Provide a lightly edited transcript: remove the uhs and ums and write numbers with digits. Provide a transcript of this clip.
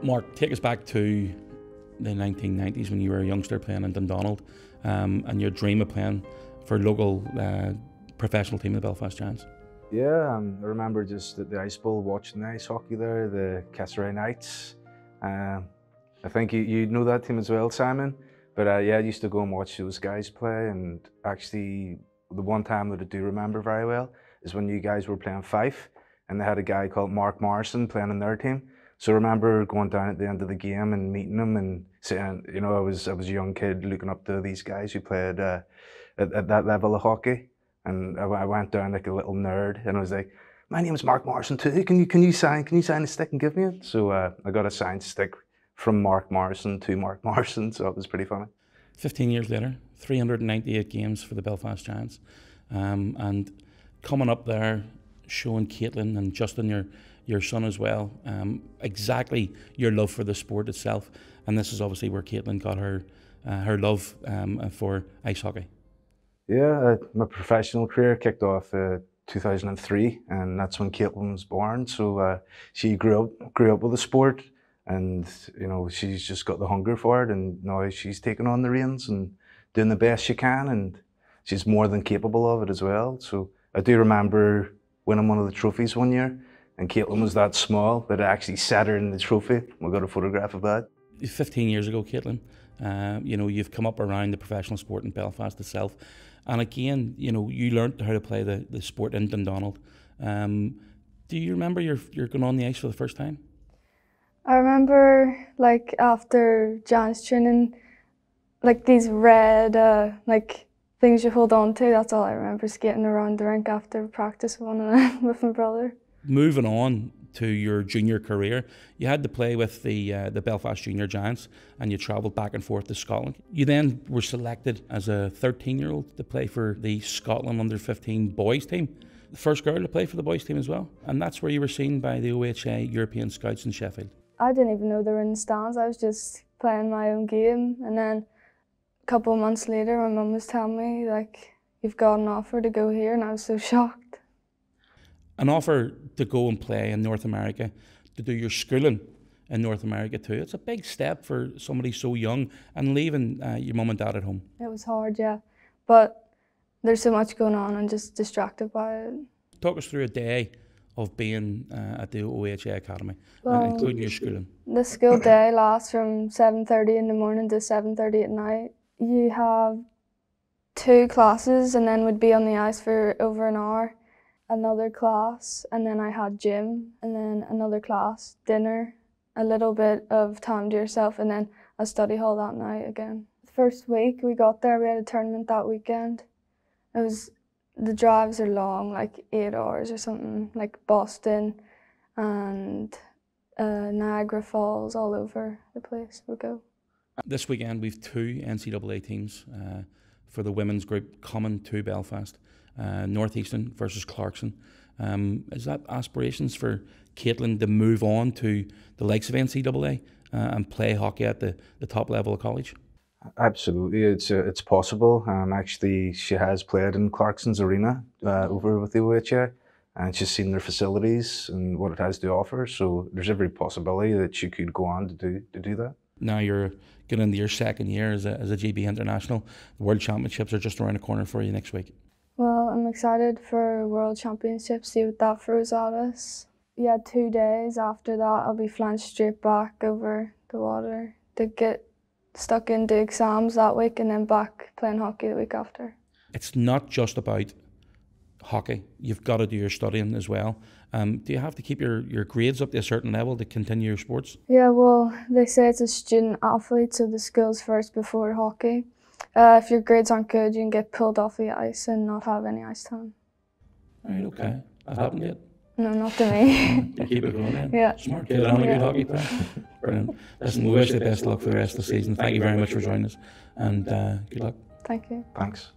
Mark, take us back to the 1990s when you were a youngster playing in Dundonald, and your dream of playing for a local professional team, the Belfast Giants. Yeah, I remember just at the Ice Bowl watching the ice hockey there, the Casseray Knights. I think you know that team as well, Simon. But yeah, I used to go and watch those guys play, and actually the one time that I do remember very well is when you guys were playing Fife, and they had a guy called Mark Morrison playing in their team. So I remember going down at the end of the game and meeting him and saying, you know, I was a young kid looking up to these guys who played at that level of hockey. And I went down like a little nerd, and I was like, "My name's Mark Morrison too. Can you sign a stick and give me it?" So I got a signed stick from Mark Morrison to Mark Morrison. So it was pretty funny. 15 years later, 398 games for the Belfast Giants, and coming up there, showing Kaitlyn and Justin, your son as well, exactly your love for the sport itself. And this is obviously where Kaitlyn got her love for ice hockey. Yeah, my professional career kicked off 2003, and that's when Kaitlyn was born. So she grew up with the sport, and you know, she's just got the hunger for it, and now she's taking on the reins and doing the best she can, and she's more than capable of it as well. So I do remember winning one of the trophies one year, and Kaitlyn was that small that I actually sat her in the trophy. We got a photograph of that. 15 years ago, Kaitlyn, you know, you've come up around the professional sport in Belfast itself, and again, you know, you learned how to play the sport in Dundonald. Do you remember you're going on the ice for the first time? I remember, like, after Giants training, like these red like things you hold on to. That's all I remember, skating around the rink after practice with my brother. Moving on to your junior career, you had to play with the Belfast Junior Giants, and you travelled back and forth to Scotland. You then were selected as a 13-year-old to play for the Scotland under-15 boys team, the first girl to play for the boys team as well, and that's where you were seen by the OHA European Scouts in Sheffield. I didn't even know they were in the stands. I was just playing my own game, and then a couple of months later my mum was telling me, like, "You've got an offer to go here," and I was so shocked. An offer to go and play in North America, to do your schooling in North America too. It's a big step for somebody so young, and leaving your mum and dad at home. It was hard, yeah, but there's so much going on. I'm just distracted by it. Talk us through a day of being at the OHA Academy, including your schooling. The school day lasts from 7:30 in the morning to 7:30 at night. You have 2 classes, and then would be on the ice for over an hour. Another class, and then I had gym, and then another class, dinner, a little bit of time to yourself, and then a study hall that night again. The first week we got there, we had a tournament that weekend. The drives are long, like 8 hours or something, like Boston and Niagara Falls, all over the place we go. This weekend we've 2 NCAA teams for the women's group coming to Belfast. Northeastern versus Clarkson. Is that aspirations for Kaitlyn to move on to the likes of NCAA and play hockey at the top level of college? Absolutely, it's possible. Actually, she has played in Clarkson's arena over with the OHA, and she's seen their facilities and what it has to offer. So there's every possibility that she could go on to do that. Now you're getting into your second year as a GB International. The World Championships are just around the corner for you next week. Well, I'm excited for World Championships, see what that throws at us. Yeah, 2 days after that, I'll be flying straight back over the water to get stuck into exams that week, and then back playing hockey the week after. It's not just about hockey. You've got to do your studying as well. Do you have to keep your grades up to a certain level to continue your sports? Yeah, well, they say it's a student athlete, so the skills first before hockey. If your grades aren't good, you can get pulled off the ice and not have any ice time. Right, okay. Has that happened yet? No, not to me. You keep it going then? Yeah. Smart kid, I'm a good hockey player. Brilliant. Listen, we wish you the best of luck for the rest of the season. Thank you very much for joining us, and good luck. Thank you. Thanks.